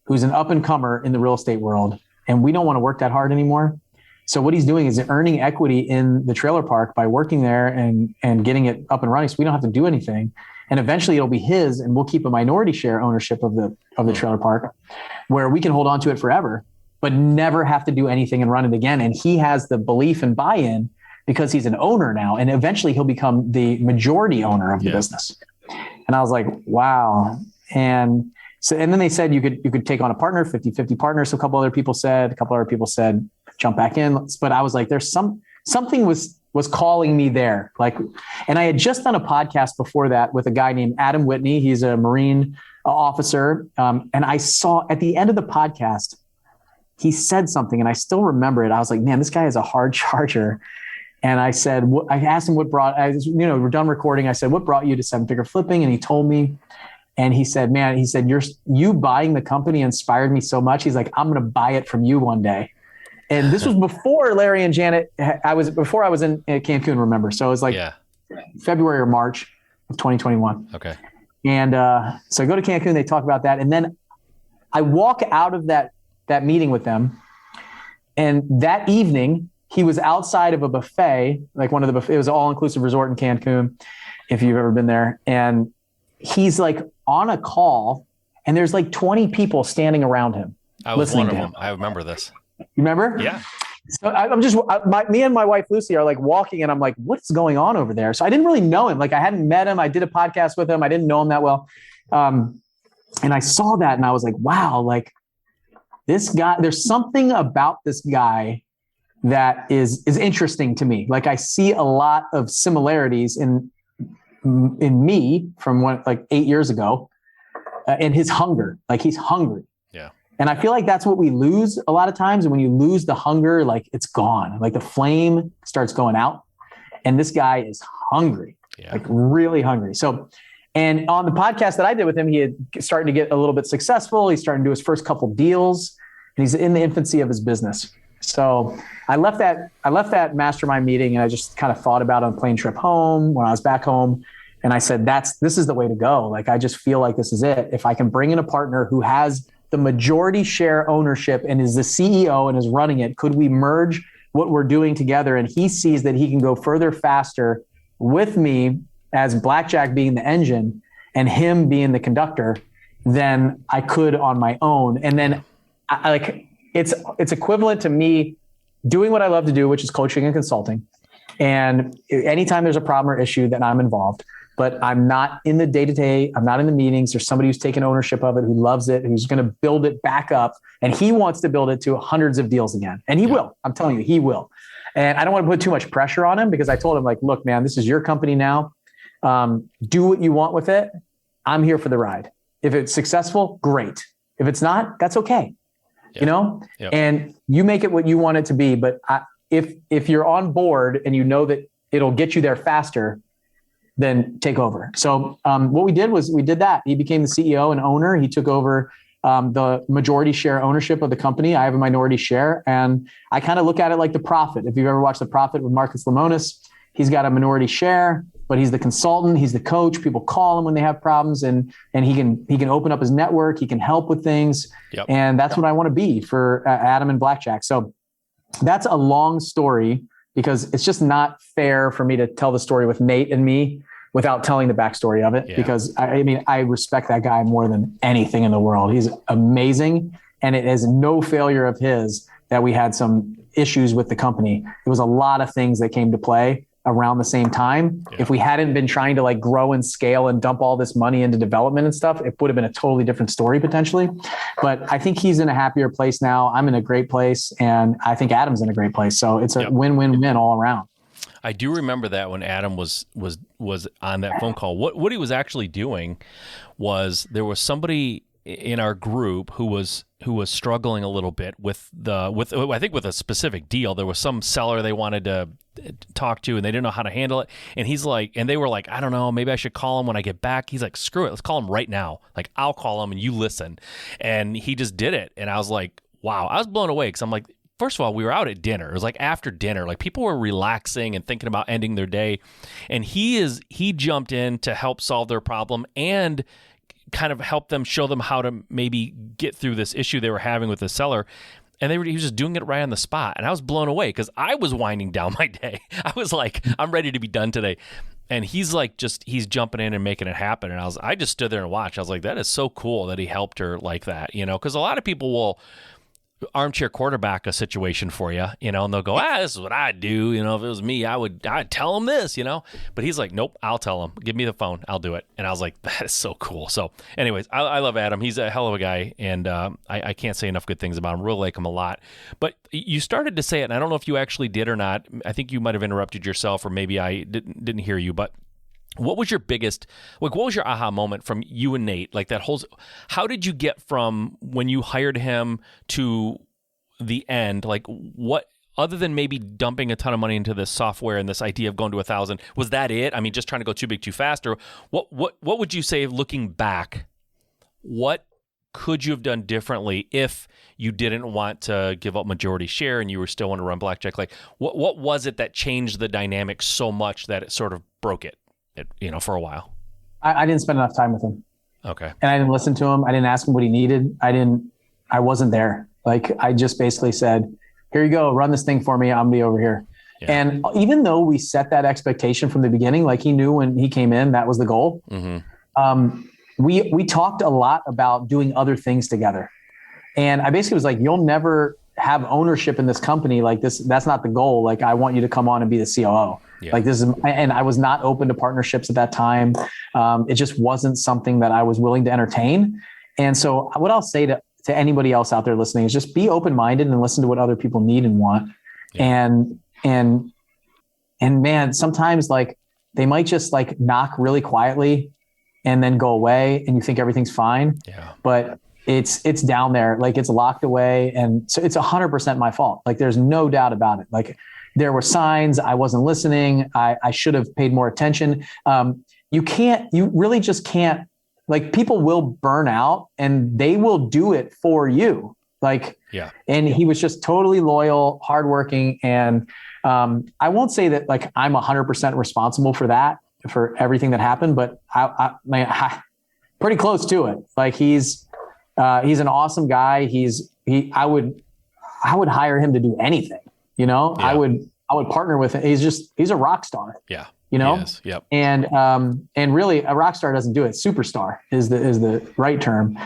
who's an up and comer in the real estate world. And we don't want to work that hard anymore. So what he's doing is earning equity in the trailer park by working there and getting it up and running. So we don't have to do anything. And eventually it'll be his, and we'll keep a minority share ownership of the trailer park where we can hold on to it forever, but never have to do anything and run it again. And he has the belief and buy-in because he's an owner now. And eventually he'll become the majority owner of the business. And I was like, wow. And then they said you could take on a partner, 50-50 partner. So a couple other people said, jump back in. But I was like, there's something was calling me there. Like, and I had just done a podcast before that with a guy named Adam Whitney. He's a Marine officer. And I saw at the end of the podcast, he said something and I still remember it. I was like, man, this guy is a hard charger. And I said, I asked him we're done recording. I said, what brought you to Seven Figure Flipping? And he told me, and he said, man, you buying the company inspired me so much. He's like, I'm going to buy it from you one day. And this was before Larry and Janet, before I was in Cancun, remember? So it was like February or March of 2021. Okay. And so I go to Cancun, they talk about that. And then I walk out of that meeting with them. And that evening, he was outside of a buffet, like one of the buffets. It was an all-inclusive resort in Cancun, if you've ever been there. And he's like on a call, and there's like 20 people standing around him. I was one of them. I remember this. You remember? Yeah. So me and my wife, Lucy, are like walking, and I'm like, what's going on over there? So I didn't really know him. Like, I hadn't met him. I did a podcast with him. I didn't know him that well. And I saw that, and I was like, wow, like this guy, there's something about this guy that is interesting to me. Like, I see a lot of similarities in me from like 8 years ago, and his hunger, like he's hungry. Yeah. And I feel like that's what we lose a lot of times. And when you lose the hunger, like it's gone, like the flame starts going out, and this guy is hungry, like really hungry. So, and on the podcast that I did with him, he had started to get a little bit successful. He's starting to do his first couple deals, and he's in the infancy of his business. So I left that mastermind meeting, and I just kind of thought about it on a plane trip home when I was back home. And I said, this is the way to go. Like, I just feel like this is it. If I can bring in a partner who has the majority share ownership and is the CEO and is running it, could we merge what we're doing together? And he sees that he can go further faster with me as Blackjack being the engine and him being the conductor than I could on my own. And then it's equivalent to me doing what I love to do, which is coaching and consulting. And anytime there's a problem or issue, then I'm involved, but I'm not in the day-to-day. I'm not in the meetings. There's somebody who's taken ownership of it, who loves it, who's going to build it back up. And he wants to build it to hundreds of deals again. And he will. I'm telling you, he will. And I don't want to put too much pressure on him, because I told him, like, look, man, this is your company now. Do what you want with it. I'm here for the ride. If it's successful, great. If it's not, that's okay. You know, and you make it what you want it to be. But if you're on board and you know that it'll get you there faster, then take over. So what we did was we did that. He became the CEO and owner. He took over the majority share ownership of the company. I have a minority share, and I kind of look at it like The Prophet. If you've ever watched The Prophet with Marcus Lemonis, he's got a minority share, but he's the consultant, he's the coach. People call him when they have problems, and he can open up his network. He can help with things. And that's what I want to be for Adam and Blackjack. So that's a long story, because it's just not fair for me to tell the story with Nate and me without telling the backstory of it. Because I respect that guy more than anything in the world. He's amazing. And it is no failure of his that we had some issues with the company. It was a lot of things that came to play around the same time. If we hadn't been trying to like grow and scale and dump all this money into development and stuff, it would have been a totally different story potentially. But I think he's in a happier place now. I'm in a great place, and I think Adam's in a great place. So it's a win-win-win all around. I do remember that when Adam was on that phone call. What he was actually doing was, there was somebody in our group who was struggling a little bit with I think with a specific deal. There was some seller they wanted to talk to, and they didn't know how to handle it. And he's like, and they were like, I don't know, maybe I should call him when I get back. He's like, screw it, let's call him right now. Like, I'll call him and you listen. And he just did it. And I was like, wow, I was blown away, because I'm like, first of all, we were out at dinner. It was like after dinner, like people were relaxing and thinking about ending their day. And he jumped in to help solve their problem and kind of help them, show them how to maybe get through this issue they were having with the seller. And he was just doing it right on the spot. And I was blown away, because I was winding down my day. I was like, I'm ready to be done today. And he's like, he's jumping in and making it happen. And I just stood there and watched. I was like, that is so cool that he helped her like that, you know, because a lot of people will armchair quarterback a situation for you, you know, and they'll go, this is what I'd do. You know, if it was me, I'd tell him this, you know, but he's like, nope, I'll tell him, give me the phone, I'll do it. And I was like, that is so cool. So anyways, I love Adam. He's a hell of a guy. And I can't say enough good things about him. Really like him a lot. But you started to say it, and I don't know if you actually did or not. I think you might've interrupted yourself, or maybe I didn't hear you, but what was your biggest, like, what was your aha moment from you and Nate? Like, that whole, how did you get from when you hired him to the end? Like, what other than maybe dumping a ton of money into this software and this idea of going to 1,000, was that it? I mean, just trying to go too big, too fast? Or what would you say, looking back, what could you have done differently if you didn't want to give up majority share and you were still want to run blackjack? Like, what was it that changed the dynamic so much that it sort of broke it for a while? I didn't spend enough time with him. Okay. And I didn't listen to him. I didn't ask him what he needed. I wasn't there. Like, I just basically said, here you go, run this thing for me. I'm gonna be over here. Yeah. And even though we set that expectation from the beginning, like he knew when he came in, that was the goal. Mm-hmm. We talked a lot about doing other things together. And I basically was like, you'll never have ownership in this company like this. That's not the goal. Like, I want you to come on and be the COO. Yeah. Like, this is, and I was not open to partnerships at that time. It just wasn't something that I was willing to entertain. And so what I'll say to anybody else out there listening is just be open-minded and listen to what other people need and want. Yeah. And man, sometimes like they might just like knock really quietly and then go away and you think everything's fine. Yeah. But it's down there, like it's locked away. And so it's 100% my fault. Like, there's no doubt about it. Like, there were signs I wasn't listening. I should have paid more attention. You really just can't, like, people will burn out and they will do it for you. Like, yeah. And he was just totally loyal, hardworking. And I won't say that like I'm 100% responsible for that, for everything that happened, but I pretty close to it. Like, he's an awesome guy. I would hire him to do anything, Yeah. I would partner with him. He's a rock star. Yeah. Yes. Yep. And really a rock star doesn't do it. Superstar is the right term.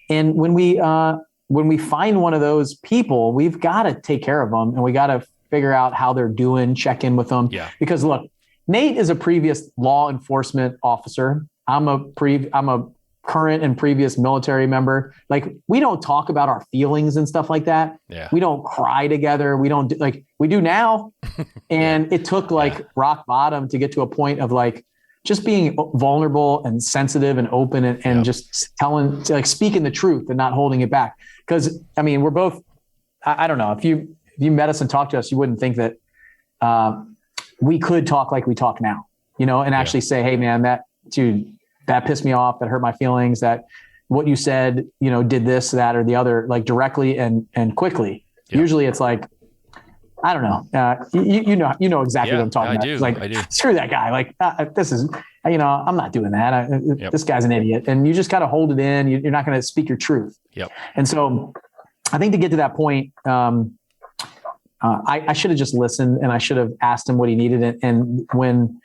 And when we find one of those people, we've got to take care of them and we got to figure out how they're doing, check in with them. Yeah. Because look, Nate is a previous law enforcement officer. I'm a current and previous military member. Like, we don't talk about our feelings and stuff like that. Yeah. We don't cry together. We don't we do now. And it took rock bottom to get to a point of like just being vulnerable and sensitive and open and just speaking the truth and not holding it back. Cause I mean, we're both, I don't know, if you met us and talked to us, you wouldn't think that we could talk like we talk now, and actually say, hey man, that pissed me off. That hurt my feelings. That what you said, did this, that, or the other, like directly and quickly. Yep. Usually it's like, I don't know. You know exactly what I'm talking about. I do. Screw that guy. Like, this is, I'm not doing that. This guy's an idiot. And you just got to hold it in. You're not going to speak your truth. Yep. And so I think to get to that point, I should have just listened and I should have asked him what he needed. And when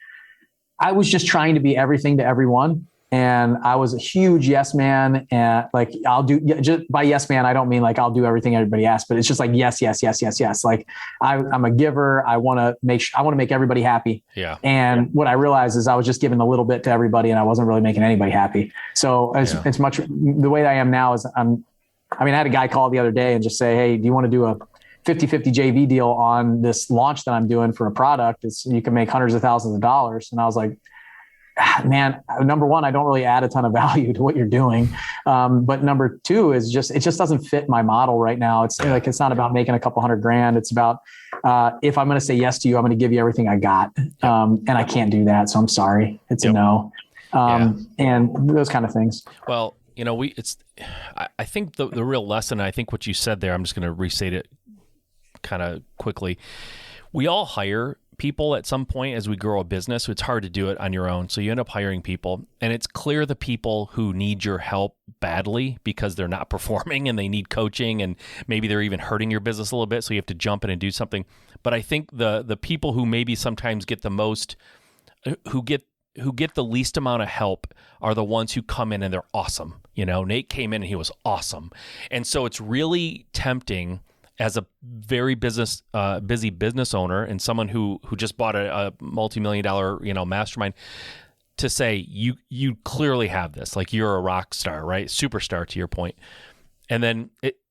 I was just trying to be everything to everyone, and I was a huge yes man, and like, I'll do, just by yes man, I don't mean like I'll do everything everybody asks, but it's just like yes. Like, I'm a giver. I want to make everybody happy. Yeah. And what I realized is I was just giving a little bit to everybody, and I wasn't really making anybody happy. So it's much the way that I am now is I had a guy call the other day and just say, hey, do you want to do a 50-50 JV deal on this launch that I'm doing for a product? You can make hundreds of thousands of dollars. And I was like, man, number one, I don't really add a ton of value to what you're doing. But number two is it just doesn't fit my model right now. It's like, it's not about making a couple $100,000. It's about, if I'm going to say yes to you, I'm going to give you everything I got. And I can't do that. So I'm sorry. It's a no. And those kind of things. Well, I think the real lesson, I think what you said there, I'm just going to restate it kind of quickly. We all hire people at some point as we grow a business. So it's hard to do it on your own. So you end up hiring people, and it's clear the people who need your help badly because they're not performing and they need coaching, and maybe they're even hurting your business a little bit. So you have to jump in and do something. But I think the people who maybe sometimes get the most, who get the least amount of help are the ones who come in and they're awesome. Nate came in and he was awesome. And so it's really tempting as a very busy business owner and someone who just bought a multi-million-dollar, mastermind, to say, you clearly have this, like, you're a rock star, right? Superstar, to your point. And then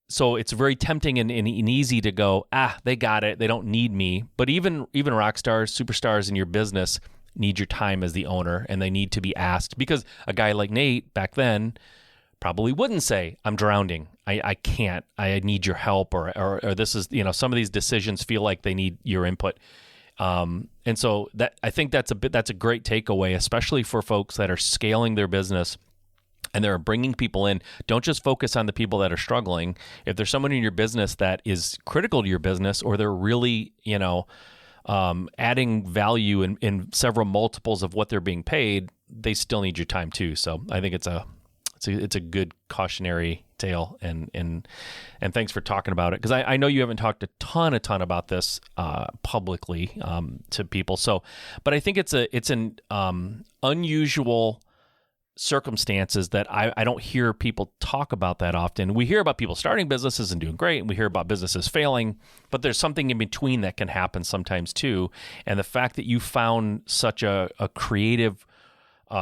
so it's very tempting and easy to go, they got it. They don't need me. But even rock stars, superstars in your business need your time as the owner, and they need to be asked, because a guy like Nate back then probably wouldn't say, I'm drowning. I can't. I need your help, or this is, some of these decisions feel like they need your input. And so I think that's a great takeaway, especially for folks that are scaling their business and they're bringing people in. Don't just focus on the people that are struggling. If there's someone in your business that is critical to your business, or they're really, adding value in several multiples of what they're being paid, they still need your time too. So I think it's a good cautionary tale, and thanks for talking about it, because I know you haven't talked a ton about this publicly to people. So, but I think it's an unusual circumstances that I don't hear people talk about that often. We hear about people starting businesses and doing great, and we hear about businesses failing, but there's something in between that can happen sometimes too. And the fact that you found such a creative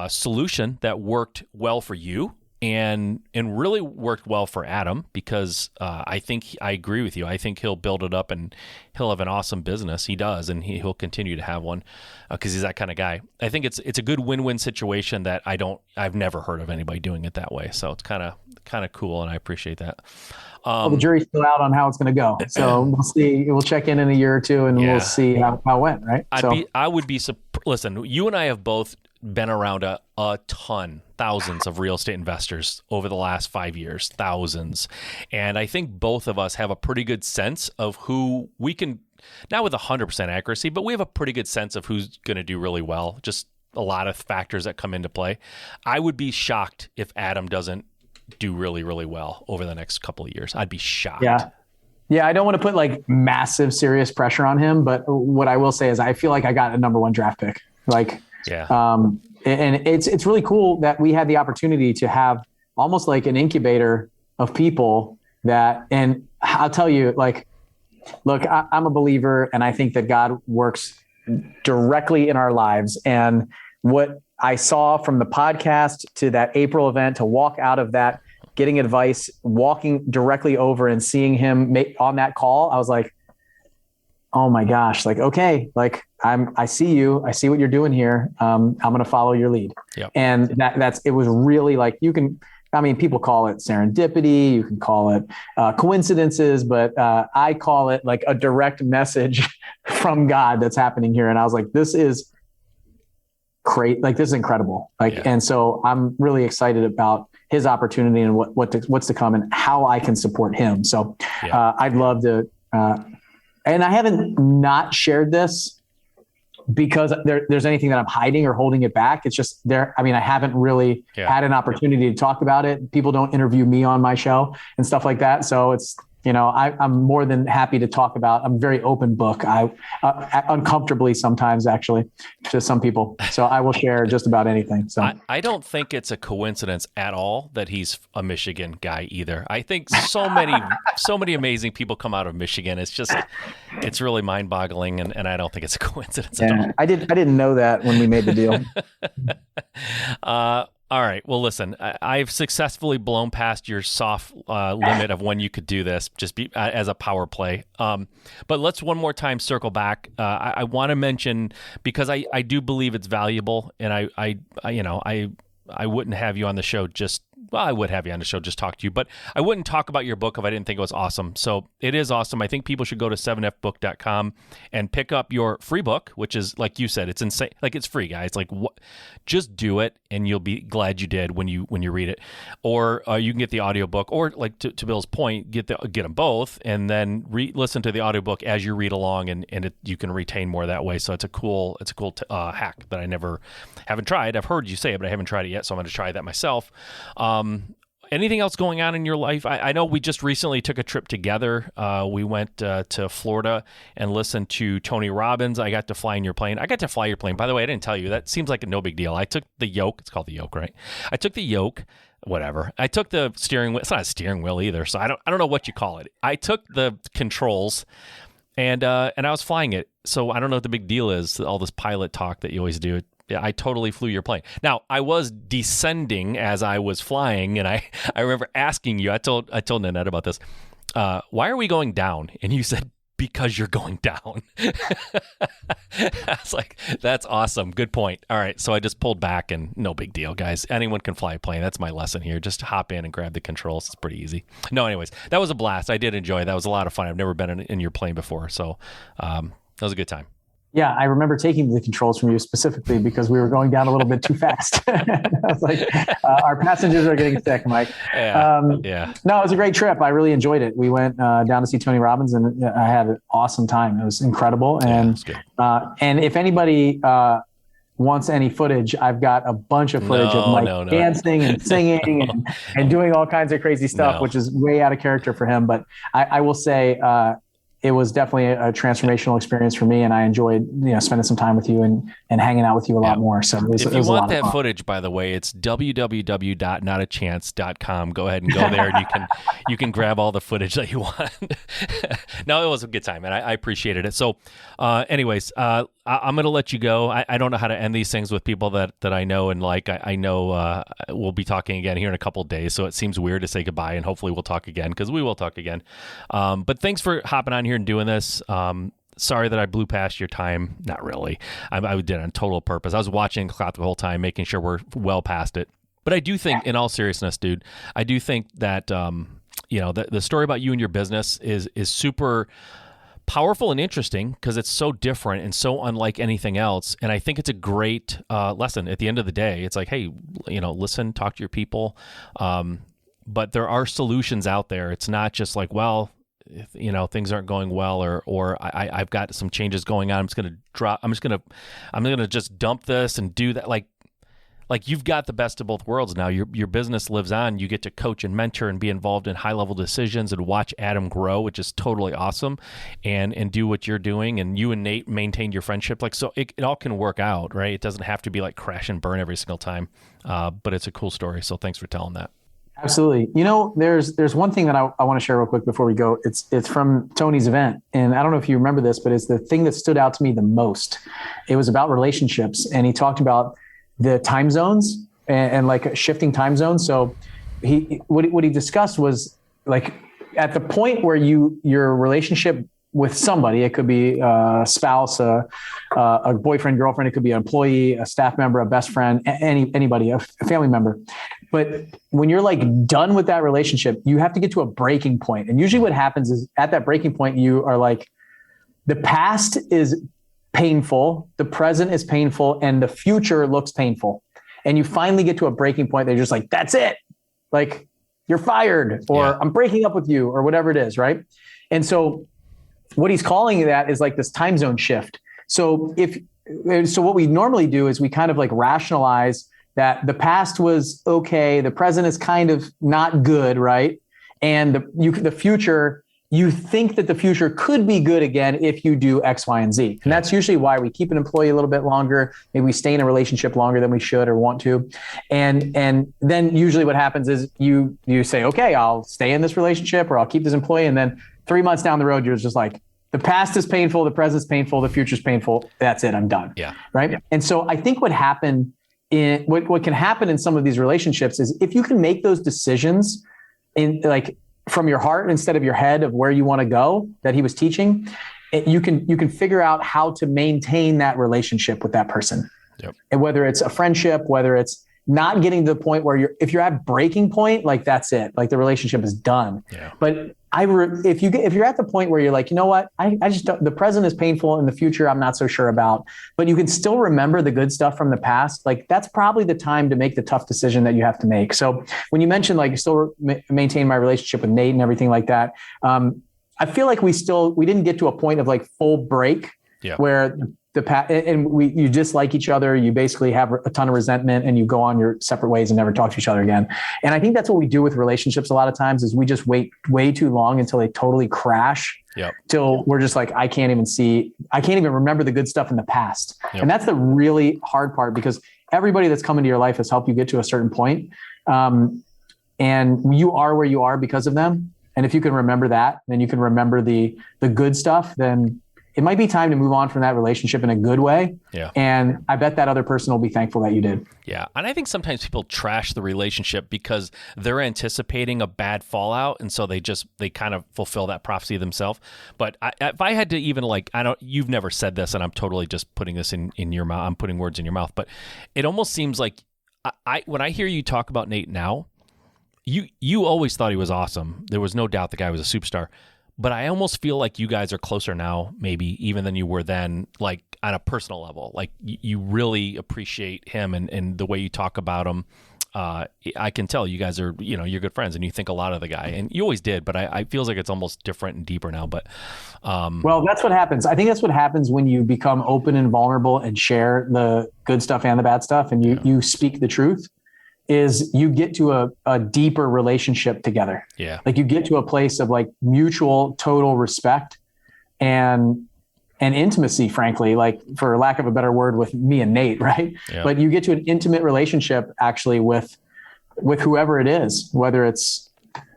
solution that worked well for you and really worked well for Adam, because I agree with you. I think he'll build it up and he'll have an awesome business. He does, and he'll continue to have one because he's that kind of guy. I think it's a good win-win situation that I've never heard of anybody doing it that way. So it's kind of cool, and I appreciate that. Well, the jury's still out on how it's going to go. So we'll see. We'll check in a year or two, and we'll see how it went, right? Listen, you and I have both been around a ton, thousands of real estate investors over the last 5 years, thousands. And I think both of us have a pretty good sense of who we can, not with 100% accuracy, but we have a pretty good sense of who's going to do really well. Just a lot of factors that come into play. I would be shocked if Adam doesn't do really, really well over the next couple of years. I'd be shocked. Yeah, I don't want to put like massive serious pressure on him, but what I will say is I feel like I got a number one draft pick. And it's really cool that we had the opportunity to have almost like an incubator of people and I'll tell you, like, look, I'm a believer, and I think that God works directly in our lives. And what I saw from the podcast to that April event, to walk out of that, getting advice, walking directly over and seeing him on that call, I was like, oh my gosh, like, okay, like I see you, I see what you're doing here. I'm going to follow your lead. Yep. And it was really like, people call it serendipity, you can call it coincidences, but I call it like a direct message from God that's happening here. And I was like, this is great. Like, this is incredible. And so I'm really excited about his opportunity and what's to come and how I can support him. So I'd love to, and I haven't not shared this because there's anything that I'm hiding or holding it back. It's just there. I mean, I haven't really had an opportunity to talk about it. People don't interview me on my show and stuff like that. So it's, I'm more than happy to talk about. I'm a very open book. I uncomfortably sometimes, actually, to some people. So I will share just about anything. So I don't think it's a coincidence at all that he's a Michigan guy either. I think so many amazing people come out of Michigan. It's really mind boggling. And I don't think it's a coincidence at all. I didn't know that when we made the deal. All right. Well, listen, I've successfully blown past your soft limit of when you could do this, just as a power play. But let's one more time circle back. I want to mention, because I do believe it's valuable, and I wouldn't have you on the show I would have you on the show, just talk to you, but I wouldn't talk about your book if I didn't think it was awesome. So it is awesome. I think people should go to 7fbook.com and pick up your free book, which is, like you said, it's insane. Like, it's free, guys. Like, just do it, and you'll be glad you did when you read it. Or you can get the audiobook, or, like, to Bill's point, get them both, and then listen to the audiobook as you read along, and you can retain more that way. So it's a cool hack that I haven't tried. I've heard you say it, but I haven't tried it yet, so I'm going to try that myself. Anything else going on in your life? I know we just recently took a trip together. We went to Florida and listened to Tony Robbins. I got to fly in your plane. I got to fly your plane. By the way, I didn't tell you. That seems like no big deal. I took the yoke. It's called the yoke, right? I took the yoke. Whatever. I took the steering wheel. It's not a steering wheel either, so I don't know what you call it. I took the controls, and I was flying it. So I don't know what the big deal is. All this pilot talk that you always do. Yeah, I totally flew your plane. Now, I was descending as I was flying, and I remember asking you, I told Nanette about this, why are we going down? And you said, because you're going down. I was like, that's awesome. Good point. All right. So I just pulled back and no big deal, guys. Anyone can fly a plane. That's my lesson here. Just hop in and grab the controls. It's pretty easy. No, anyways, that was a blast. I did enjoy it. That was a lot of fun. I've never been in your plane before. So that was a good time. Yeah, I remember taking the controls from you specifically because we were going down a little bit too fast. I was like, our passengers are getting sick, Mike. Yeah. No, it was a great trip. I really enjoyed it. We went down to see Tony Robbins, and I had an awesome time. It was incredible. And and if anybody wants any footage, I've got a bunch of footage of Mike dancing and singing and doing all kinds of crazy stuff, which is way out of character for him. But I will say, it was definitely a transformational experience for me, and I enjoyed spending some time with you and hanging out with you a lot more. So it was if you want that fun. footage, by the way, it's www.notachance.com. Go ahead and go there, and you can grab all the footage that you want. No, it was a good time, and I appreciated it. So, anyways, I'm going to let you go. I don't know how to end these things with people that I know and like. I know we'll be talking again here in a couple of days, so it seems weird to say goodbye, and hopefully we'll talk again, because we will talk again. But thanks for hopping on here and doing this. Sorry that I blew past your time. Not really. I did it on total purpose. I was watching the clock the whole time, making sure we're well past it. But I do think, in all seriousness, dude, I do think that the story about you and your business is super powerful and interesting because it's so different and so unlike anything else. And I think it's a great lesson at the end of the day. It's like, hey, listen, talk to your people. But there are solutions out there. It's not just like, well, if, things aren't going well, or I've got some changes going on. I'm just going to just dump this and do that. Like you've got the best of both worlds now. Your business lives on. You get to coach and mentor and be involved in high level decisions and watch Adam grow, which is totally awesome, and do what you're doing. And you and Nate maintain your friendship. So it all can work out, right? It doesn't have to be like crash and burn every single time. But it's a cool story. So thanks for telling that. Absolutely. There's one thing that I want to share real quick before we go. It's from Tony's event. And I don't know if you remember this, but it's the thing that stood out to me the most. It was about relationships. And he talked about the time zones and like shifting time zones. So what he discussed was like at the point where your relationship with somebody, it could be a spouse, a boyfriend, girlfriend, it could be an employee, a staff member, a best friend, anybody, a family member. But when you're like done with that relationship, you have to get to a breaking point. And usually what happens is at that breaking point, you are like, the past is painful, the present is painful, and the future looks painful. And you finally get to a breaking point. They're just like, that's it. Like you're fired, or I'm breaking up with you, or whatever it is. Right. And so what he's calling that is like this time zone shift. So what we normally do is we kind of like rationalize that the past was okay, the present is kind of not good, right? And the future, you think that the future could be good again if you do X, Y, and Z. And that's usually why we keep an employee a little bit longer. Maybe we stay in a relationship longer than we should or want to. And then usually what happens is you say, okay, I'll stay in this relationship or I'll keep this employee. And then 3 months down the road, you're just like, the past is painful, the present's painful, the future's painful. That's it, I'm done. Yeah. Right. Yeah. And so I think what can happen in some of these relationships is if you can make those decisions in like from your heart instead of your head of where you want to go that he was teaching, you can figure out how to maintain that relationship with that person. Yep. And whether it's a friendship, whether it's not getting to the point where if you're at breaking point, like that's it, like the relationship is done. Yeah. But if you're at the point where you're like, you know what, I just don't, the present is painful and the future I'm not so sure about, but you can still remember the good stuff from the past. Like that's probably the time to make the tough decision that you have to make. So when you mentioned like still maintain my relationship with Nate and everything like that, I feel like we didn't get to a point of like full break where you dislike each other. You basically have a ton of resentment and you go on your separate ways and never talk to each other again. And I think that's what we do with relationships a lot of times is we just wait way too long until they totally crash till we're just like, I can't even remember the good stuff in the past. Yep. And that's the really hard part because everybody that's come into your life has helped you get to a certain point. And you are where you are because of them. And if you can remember that, then you can remember the good stuff, then it might be time to move on from that relationship in a good way. Yeah. And I bet that other person will be thankful that you did. Yeah. And I think sometimes people trash the relationship because they're anticipating a bad fallout. And so they kind of fulfill that prophecy themselves. But if I had to even you've never said this, and I'm totally just putting this in your mouth. I'm putting words in your mouth, but it almost seems like when I hear you talk about Nate now, you always thought he was awesome. There was no doubt the guy was a superstar. But I almost feel like you guys are closer now, maybe even than you were then, like on a personal level. Like you really appreciate him and the way you talk about him. I can tell you guys are, you're good friends and you think a lot of the guy, and you always did, but I feels like it's almost different and deeper now. But well, that's what happens. I think that's what happens when you become open and vulnerable and share the good stuff and the bad stuff, and you speak the truth. Is you get to a deeper relationship together. Yeah. Like you get to a place of like mutual total respect and intimacy, frankly, like for lack of a better word, with me and Nate, right? Yeah. But you get to an intimate relationship actually with whoever it is, whether it's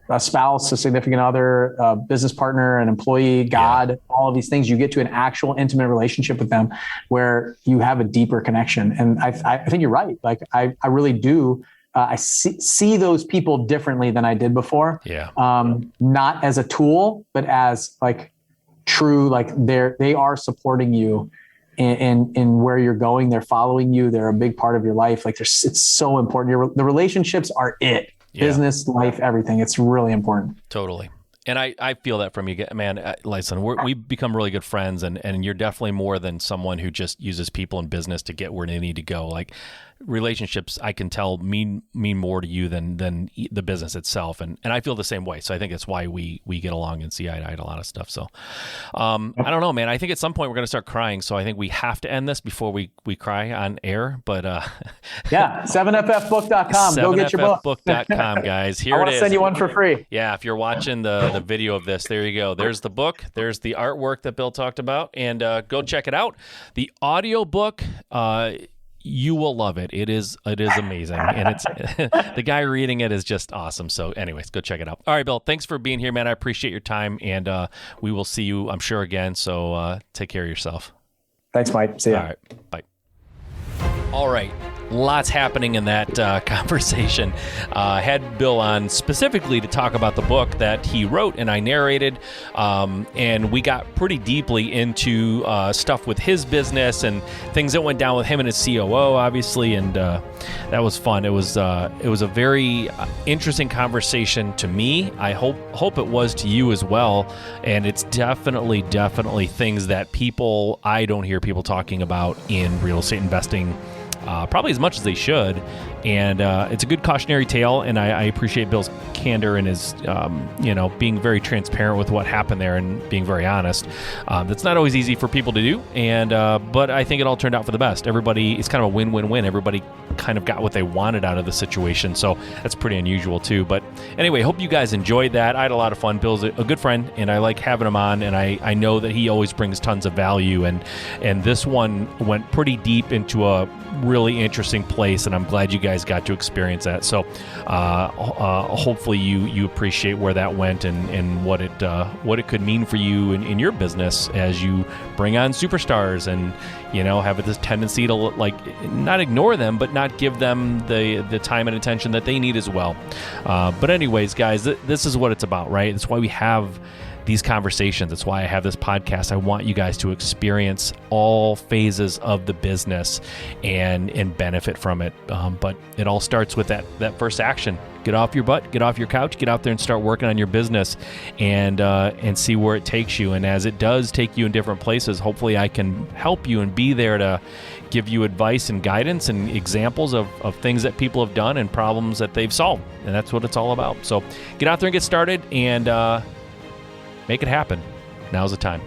a spouse, a significant other, a business partner, an employee, God, all of these things. You get to an actual intimate relationship with them where you have a deeper connection. And I think you're right. Like I really do. I see those people differently than I did before. Yeah. Not as a tool, but as like true, like they are supporting you in where you're going. They're following you. They're a big part of your life. Like it's so important. The relationships are it. Yeah. Business, life, everything. It's really important. Totally. And I feel that from you, man. Listen, we've become really good friends, and you're definitely more than someone who just uses people in business to get where they need to go. Like relationships, I can tell mean more to you than the business itself, and I feel the same way. So I think that's why we get along and see eye to eye to a lot of stuff. So I don't know, man. I think at some point we're gonna start crying. So I think we have to end this before we cry on air. But yeah, 7ffbook.com. Go get your book. 7ffbook.com, guys. Here I it want is. to send you one for free. Yeah, if you're watching the video of this, there you go. There's the book. There's the artwork that Bill talked about, and go check it out. The audio book, you will love it. It is amazing, and it's the guy reading it is just awesome. So, anyways, go check it out. All right, Bill, thanks for being here, man. I appreciate your time, and we will see you, I'm sure, again. So, take care of yourself. Thanks, Mike. See ya. All right, bye. All right. Lots happening in that conversation. Had Bill on specifically to talk about the book that he wrote and I narrated, and we got pretty deeply into stuff with his business and things that went down with him and his COO, obviously, and that was fun. It was a very interesting conversation to me. I hope it was to you as well, and it's definitely things that I don't hear people talking about in real estate investing. Probably as much as they should, and it's a good cautionary tale, and I appreciate Bill's candor and his being very transparent with what happened there and being very honest. That's not always easy for people to do, and but I think it all turned out for the best. It's kind of a win-win-win. Everybody kind of got what they wanted out of the situation, so that's pretty unusual too. But anyway, hope you guys enjoyed that. I had a lot of fun. Bill's a good friend, and I like having him on, and I know that he always brings tons of value, and this one went pretty deep into a really interesting place, and I'm glad you guys got to experience that. So hopefully you appreciate where that went and what it could mean for you in your business as you bring on superstars and have this tendency to not ignore them, but not give them the time and attention that they need as well. But anyways, guys, this is what it's about, right? That's why we have these conversations. That's why I have this podcast. I want you guys to experience all phases of the business and benefit from it. But it all starts with that first action. Get off your butt, get off your couch, get out there and start working on your business and see where it takes you. And as it does take you in different places, hopefully I can help you and be there to give you advice and guidance and examples of things that people have done and problems that they've solved. And that's what it's all about. So get out there and get started and make it happen. Now's the time.